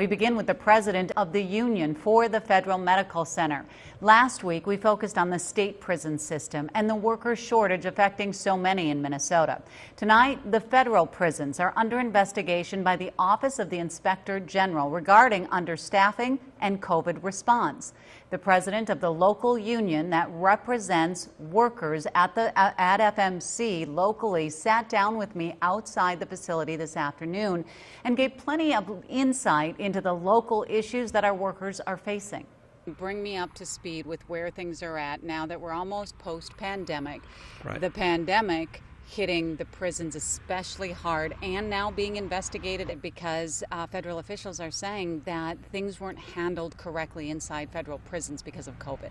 We begin with the president of the union for the Federal Medical Center. Last week, we focused on the state prison system and the worker shortage affecting so many in Minnesota. Tonight, the federal prisons are under investigation by the Office of the Inspector General regarding understaffing and COVID response. The president of the local union that represents workers at FMC locally sat down with me outside the facility this afternoon and gave plenty of insight into the local issues that our workers are facing. Bring me up to speed with where things are at now that we're almost post-pandemic. Right. The pandemic hitting the prisons especially hard and now being investigated because federal officials are saying that things weren't handled correctly inside federal prisons because of COVID.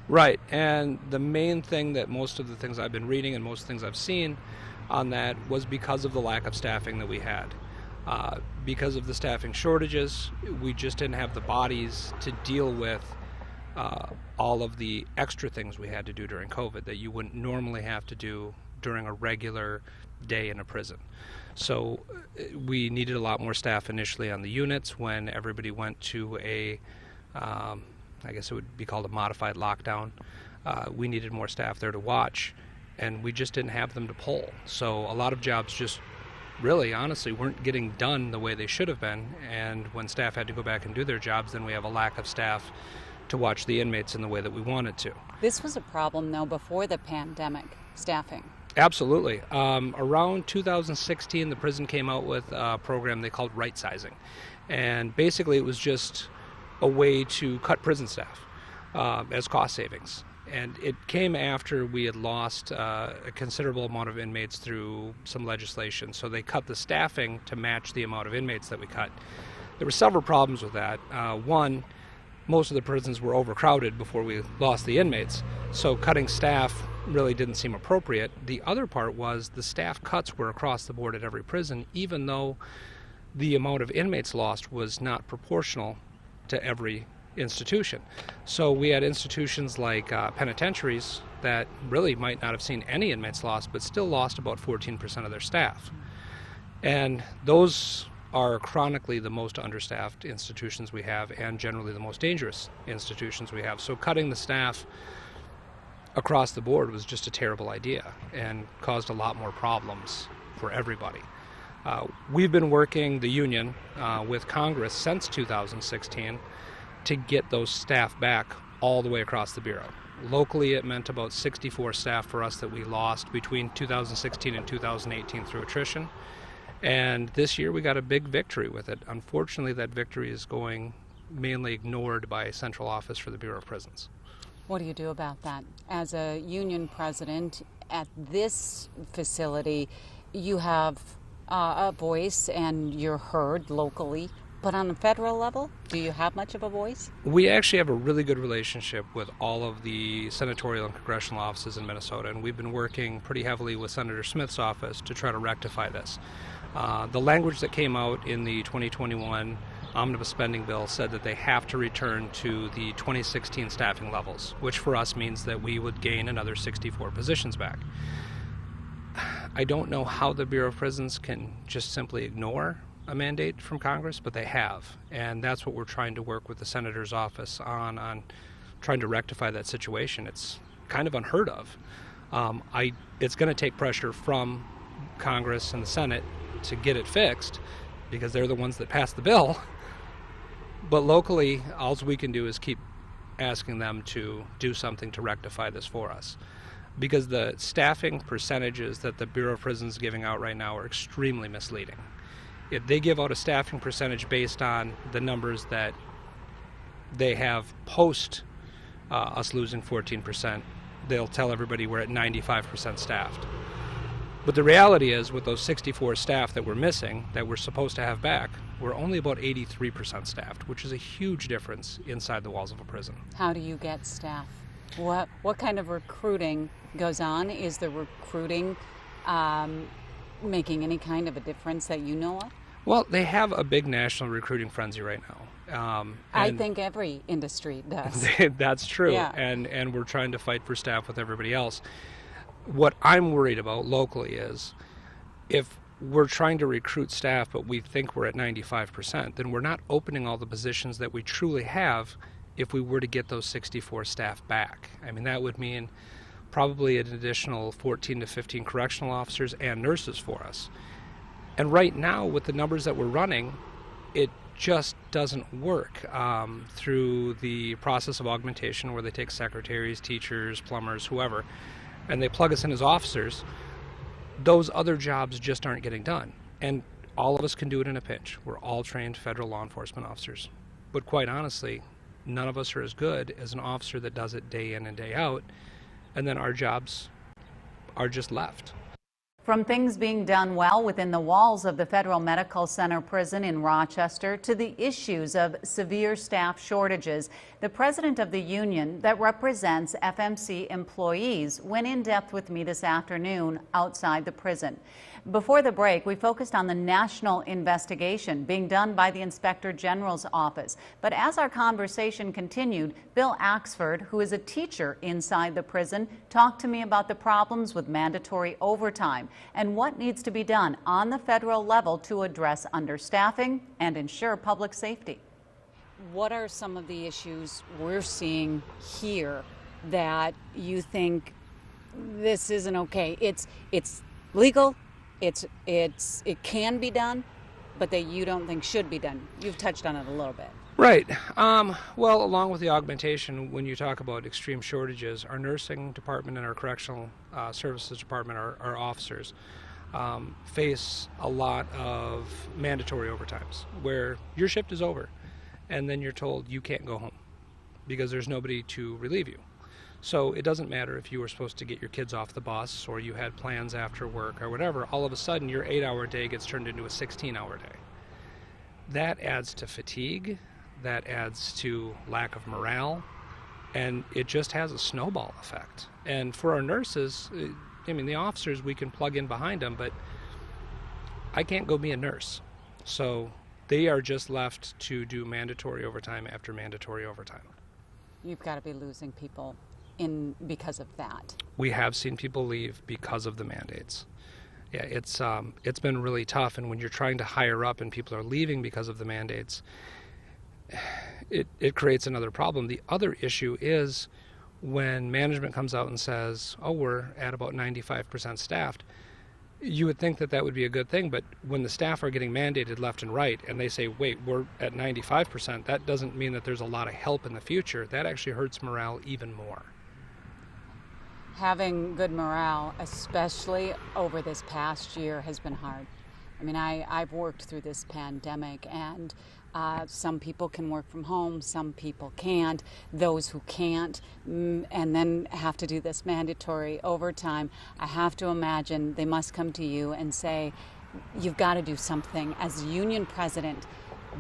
Right, and the main thing that most of the things I've been reading and most things I've seen on that was because of the lack of staffing that we had. Because of the staffing shortages, we just didn't have the bodies to deal with all of the extra things we had to do during COVID that you wouldn't normally have to do during a regular day in a prison. So we needed a lot more staff initially on the units when everybody went to a, I guess it would be called a modified lockdown. We needed more staff there to watch, and we just didn't have them to pull. So a lot of jobs just really, honestly, weren't getting done the way they should have been, and when staff had to go back and do their jobs, then we have a lack of staff to watch the inmates in the way that we wanted to. This was a problem, though, before the pandemic, staffing. Absolutely. Around 2016, the prison came out with a program they called right sizing. And basically it was just a way to cut prison staff as cost savings. And it came after we had lost a considerable amount of inmates through some legislation. So they cut the staffing to match the amount of inmates that we cut. There were several problems with that. One, most of the prisons were overcrowded before we lost the inmates. So cutting staff really didn't seem appropriate. The other part was the staff cuts were across the board at every prison, even though the amount of inmates lost was not proportional to every institution. So we had institutions like penitentiaries that really might not have seen any inmates lost, but still lost about 14% of their staff. And those are chronically the most understaffed institutions we have and generally the most dangerous institutions we have. So cutting the staff across the board was just a terrible idea and caused a lot more problems for everybody. We've been working, the union, with Congress since 2016 to get those staff back all the way across the Bureau. Locally, it meant about 64 staff for us that we lost between 2016 and 2018 through attrition. And this year we got a big victory with it. Unfortunately, that victory is going mainly ignored by Central Office for the Bureau of Prisons. What do you do about that? As a union president at this facility, you have a voice and you're heard locally. But on a federal level, do you have much of a voice? We actually have a really good relationship with all of the senatorial and congressional offices in Minnesota, and we've been working pretty heavily with Senator Smith's office to try to rectify this. The language that came out in the 2021 omnibus spending bill said that they have to return to the 2016 staffing levels, which for us means that we would gain another 64 positions back. I don't know how the Bureau of Prisons can just simply ignore a mandate from Congress, but they have, and that's what we're trying to work with the Senator's office on trying to rectify that situation. It's kind of unheard of. It's going to take pressure from Congress and the Senate to get it fixed because they're the ones that passed the bill. But locally, all we can do is keep asking them to do something to rectify this for us. Because the staffing percentages that the Bureau of Prisons is giving out right now are extremely misleading. If they give out a staffing percentage based on the numbers that they have post us losing 14%, they'll tell everybody we're at 95% staffed. But the reality is, with those 64 staff that we're missing, that we're supposed to have back, we're only about 83% staffed, which is a huge difference inside the walls of a prison. How do you get staff? What kind of recruiting goes on? Is the recruiting making any kind of a difference that you know of? Well, they have a big national recruiting frenzy right now. I think every industry does. That's true, Yeah. and we're trying to fight for staff with everybody else. What I'm worried about locally is if we're trying to recruit staff, but we think we're at 95%, then we're not opening all the positions that we truly have if we were to get those 64 staff back. I mean, that would mean probably an additional 14 to 15 correctional officers and nurses for us. And right now, with the numbers that we're running, it just doesn't work through the process of augmentation where they take secretaries, teachers, plumbers, whoever, and they plug us in as officers. Those other jobs just aren't getting done. And all of us can do it in a pinch. We're all trained federal law enforcement officers. But quite honestly, none of us are as good as an officer that does it day in and day out, and then our jobs are just left. From things being done well within the walls of the Federal Medical Center prison in Rochester to the issues of severe staff shortages, the president of the union that represents FMC employees went in depth with me this afternoon outside the prison. Before the break, we focused on the national investigation being done by the Inspector General's office. But as our conversation continued, Bill Axford, who is a teacher inside the prison, talked to me about the problems with mandatory overtime and what needs to be done on the federal level to address understaffing and ensure public safety. What are some of the issues we're seeing here that you think this isn't okay? It's legal. It can be done, but that you don't think should be done. You've touched on it a little bit. Right. Well, along with the augmentation, when you talk about extreme shortages, our nursing department and our correctional services department, our officers, face a lot of mandatory overtimes where your shift is over and then you're told you can't go home because there's nobody to relieve you. So it doesn't matter if you were supposed to get your kids off the bus or you had plans after work or whatever, all of a sudden your 8-hour day gets turned into a 16-hour day. That adds to fatigue, that adds to lack of morale, and it just has a snowball effect. And for our nurses, I mean, the officers, we can plug in behind them, but I can't go be a nurse. So they are just left to do mandatory overtime after mandatory overtime. You've got to be losing people because of that. We have seen people leave because of the mandates. Yeah, it's been really tough, and when you're trying to hire up and people are leaving because of the mandates, it creates another problem. The other issue is when management comes out and says, oh, we're at about 95% staffed, you would think that that would be a good thing, but when the staff are getting mandated left and right and they say, wait, we're at 95%, that doesn't mean that there's a lot of help in the future. That actually hurts morale even more. Having good morale, especially over this past year, has been hard. I mean, I've worked through this pandemic, and some people can work from home, some people can't. Those who can't and then have to do this mandatory overtime, I have to imagine they must come to you and say, you've got to do something. As union president,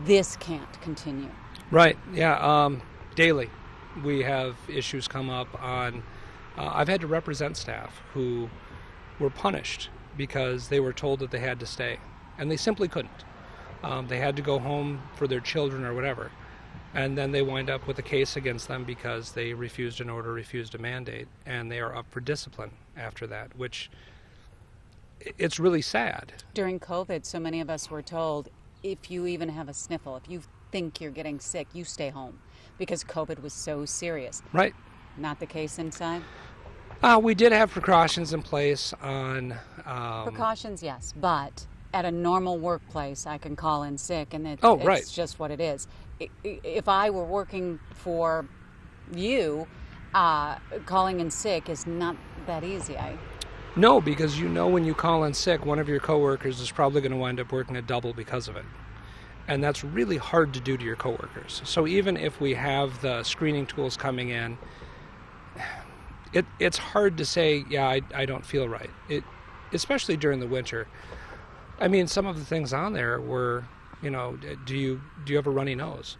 this can't continue. Right, yeah. Daily we have issues come up on, I've had to represent staff who were punished because they were told that they had to stay, and they simply couldn't. They had to go home for their children or whatever, and then they wind up with a case against them because they refused an order, refused a mandate, and they are up for discipline after that, which it's really sad. During COVID, so many of us were told, if you even have a sniffle, if you think you're getting sick, you stay home, because COVID was so serious. Right. Not the case inside? We did have precautions in place on... Precautions, yes, but at a normal workplace, I can call in sick, and it's just what it is. If I were working for you, calling in sick is not that easy. No, because you know when you call in sick, one of your coworkers is probably going to wind up working a double because of it. And that's really hard to do to your coworkers. So even if we have the screening tools coming in, it's hard to say, yeah, I don't feel right. Especially during the winter. I mean, some of the things on there were, you know, do you have a runny nose?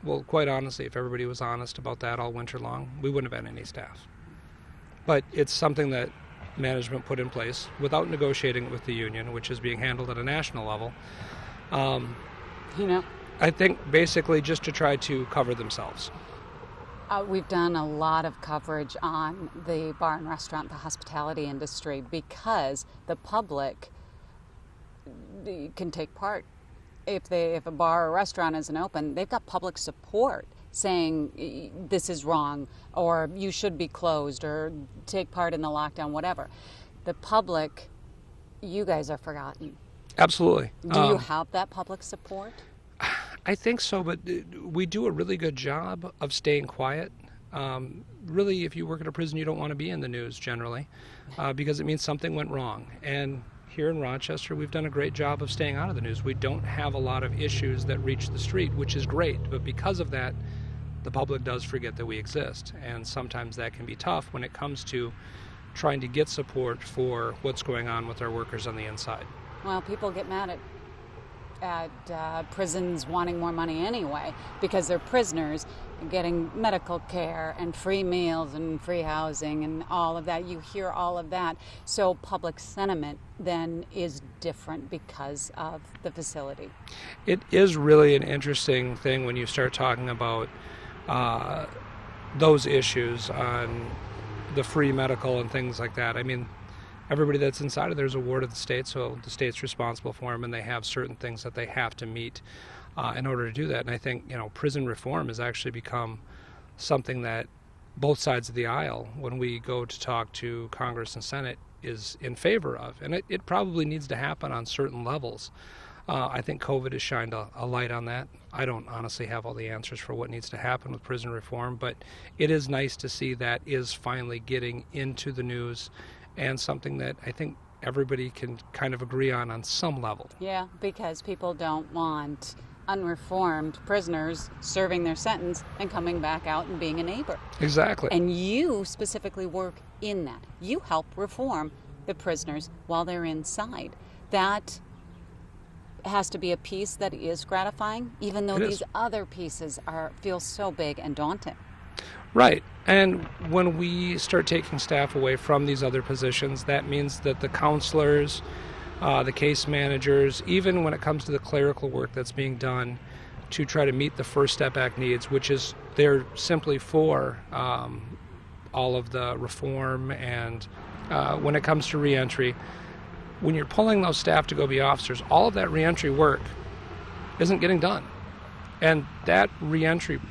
Well, quite honestly, if everybody was honest about that all winter long, we wouldn't have had any staff. But it's something that management put in place without negotiating with the union, which is being handled at a national level. I think basically just to try to cover themselves. We've done a lot of coverage on the bar and restaurant, the hospitality industry, because the public can take part. If a bar or restaurant isn't open, they've got public support saying this is wrong, or you should be closed, or take part in the lockdown, whatever. The public, you guys are forgotten. Absolutely. Do you have that public support? I think so, but we do a really good job of staying quiet. Really, if you work at a prison, you don't want to be in the news generally, because it means something went wrong. And here in Rochester, we've done a great job of staying out of the news. We don't have a lot of issues that reach the street, which is great. But because of that, the public does forget that we exist. And sometimes that can be tough when it comes to trying to get support for what's going on with our workers on the inside. Well, people get mad at prisons wanting more money anyway, because they're prisoners getting medical care and free meals and free housing and all of that. You hear all of that. So public sentiment then is different because of the facility. It is really an interesting thing when you start talking about those issues on the free medical and things like that. I mean, everybody that's inside of there is a ward of the state, so the state's responsible for them, and they have certain things that they have to meet in order to do that. And I think, prison reform has actually become something that both sides of the aisle, when we go to talk to Congress and Senate, is in favor of. And it probably needs to happen on certain levels. I think COVID has shined a light on that. I don't honestly have all the answers for what needs to happen with prison reform, but it is nice to see that is finally getting into the news, and something that I think everybody can kind of agree on some level. Yeah, because people don't want unreformed prisoners serving their sentence and coming back out and being a neighbor. Exactly. And you specifically work in that. You help reform the prisoners while they're inside. That has to be a piece that is gratifying, even though these other pieces feel so big and daunting. Right. And when we start taking staff away from these other positions, that means that the counselors, the case managers, even when it comes to the clerical work that's being done to try to meet the First Step Act needs, which is they're simply for all of the reform, and when it comes to reentry, when you're pulling those staff to go be officers, all of that reentry work isn't getting done. And that reentry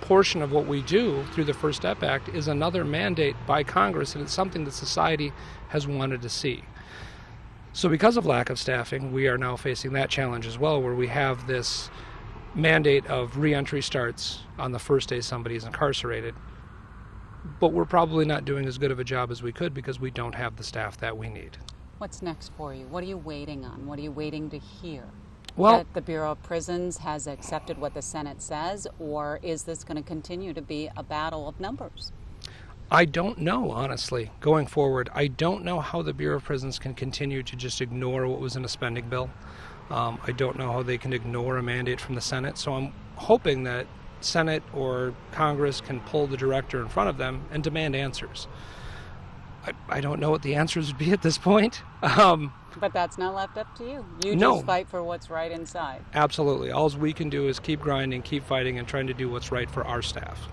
portion of what we do through the First Step Act is another mandate by Congress, and it's something that society has wanted to see. So because of lack of staffing, we are now facing that challenge as well, where we have this mandate of reentry starts on the first day somebody is incarcerated, but we're probably not doing as good of a job as we could because we don't have the staff that we need. What's next for you? What are you waiting on? What are you waiting to hear? Well, that the Bureau of Prisons has accepted what the Senate says, or is this going to continue to be a battle of numbers? I don't know, honestly, going forward. I don't know how the Bureau of Prisons can continue to just ignore what was in a spending bill. I don't know how they can ignore a mandate from the Senate, so I'm hoping that Senate or Congress can pull the director in front of them and demand answers. I don't know what the answers would be at this point. But that's not left up to you. You No. just fight for what's right inside. Absolutely. All we can do is keep grinding, keep fighting, and trying to do what's right for our staff.